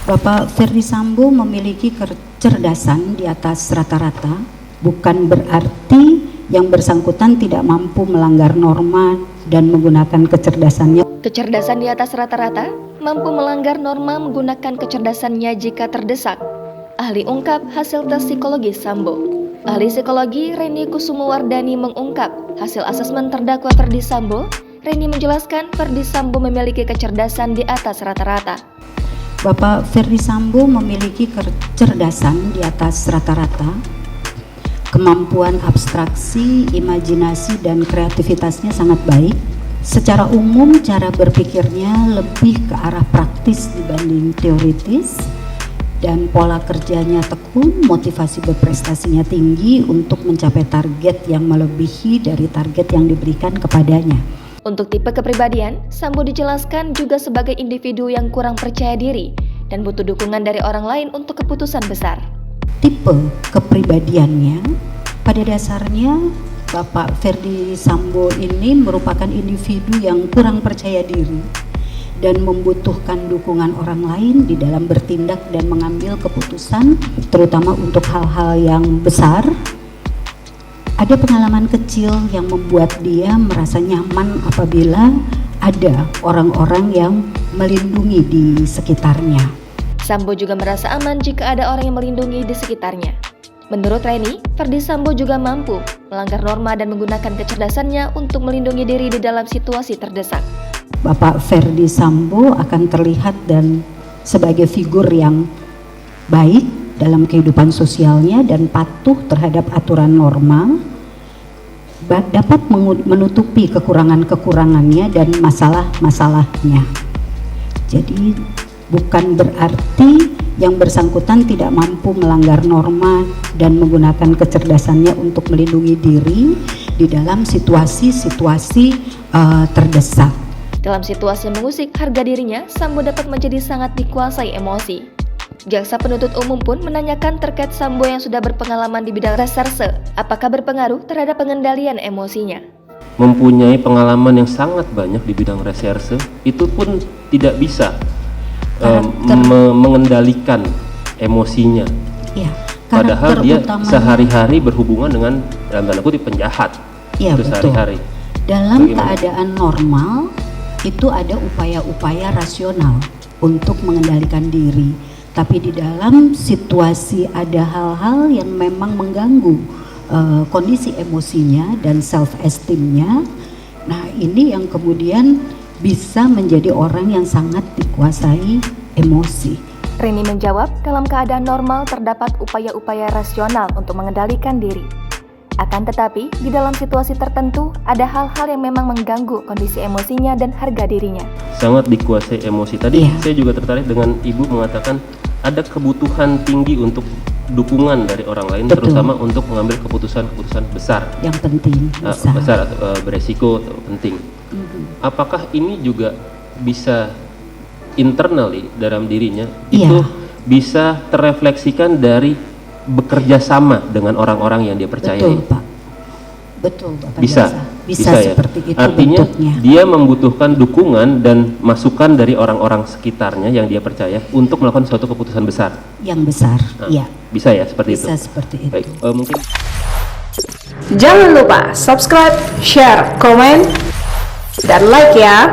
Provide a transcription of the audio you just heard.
Bapak Ferdy Sambo memiliki kecerdasan di atas rata-rata, bukan berarti yang bersangkutan tidak mampu melanggar norma dan menggunakan kecerdasannya. Kecerdasan di atas rata-rata, mampu melanggar norma menggunakan kecerdasannya jika terdesak. Ahli ungkap hasil tes psikologi Sambo. Ahli psikologi Reni Kusumowardani mengungkap hasil asesmen terdakwa Ferdy Sambo. Reni menjelaskan Ferdy Sambo memiliki kecerdasan di atas rata-rata. Bapak Ferdy Sambo memiliki kecerdasan di atas rata-rata, kemampuan abstraksi, imajinasi, dan kreativitasnya sangat baik. Secara umum, cara berpikirnya lebih ke arah praktis dibanding teoritis, dan pola kerjanya tekun, motivasi berprestasinya tinggi untuk mencapai target yang melebihi dari target yang diberikan kepadanya. Untuk tipe kepribadian, Sambo dijelaskan juga sebagai individu yang kurang percaya diri dan butuh dukungan dari orang lain untuk keputusan besar. Tipe kepribadiannya, pada dasarnya Bapak Ferdy Sambo ini merupakan individu yang kurang percaya diri dan membutuhkan dukungan orang lain di dalam bertindak dan mengambil keputusan, terutama untuk hal-hal yang besar. Ada pengalaman kecil yang membuat dia merasa nyaman apabila ada orang-orang yang melindungi di sekitarnya. Sambo juga merasa aman jika ada orang yang melindungi di sekitarnya. Menurut Reni, Ferdy Sambo juga mampu melanggar norma dan menggunakan kecerdasannya untuk melindungi diri di dalam situasi terdesak. Bapak Ferdy Sambo akan terlihat dan sebagai figur yang baik dalam kehidupan sosialnya dan patuh terhadap aturan norma, dapat menutupi kekurangan-kekurangannya dan masalah-masalahnya. Jadi bukan berarti yang bersangkutan tidak mampu melanggar norma dan menggunakan kecerdasannya untuk melindungi diri di dalam situasi-situasi terdesak. Dalam situasi mengusik harga dirinya, Sambo dapat menjadi sangat dikuasai emosi. Jaksa penuntut umum pun menanyakan terkait Sambo yang sudah berpengalaman di bidang reserse, apakah berpengaruh terhadap pengendalian emosinya. Mempunyai pengalaman yang sangat banyak di bidang reserse, itu pun tidak bisa mengendalikan emosinya. Ya, padahal dia sehari-hari berhubungan dengan, dalam tanda kutip, penjahat. Ya, itu sehari-hari. Dalam keadaan normal, itu ada upaya-upaya rasional untuk mengendalikan diri. Tapi di dalam situasi ada hal-hal yang memang mengganggu kondisi emosinya dan self-esteemnya. Nah, ini yang kemudian bisa menjadi orang yang sangat dikuasai emosi. Reni menjawab, dalam keadaan normal terdapat upaya-upaya rasional untuk mengendalikan diri. Akan tetapi, di dalam situasi tertentu ada hal-hal yang memang mengganggu kondisi emosinya dan harga dirinya. Sangat dikuasai emosi. Tadi saya juga tertarik dengan Ibu mengatakan ada kebutuhan tinggi untuk dukungan dari orang lain. Betul. Terutama untuk mengambil keputusan-keputusan besar. Yang penting, besar atau beresiko atau penting. Apakah ini juga bisa internally dalam dirinya itu bisa terrefleksikan dari bekerja sama dengan orang-orang yang dia percayai? Betul, Pak. Betul, Bapak. Bisa ya? Seperti itu. Artinya bentuknya. Dia membutuhkan dukungan dan masukan dari orang-orang sekitarnya yang dia percaya untuk melakukan suatu keputusan besar. Yang besar, iya. Bisa ya seperti itu. Bisa seperti itu. Baik, mungkin. Jangan lupa subscribe, share, komen, dan like ya.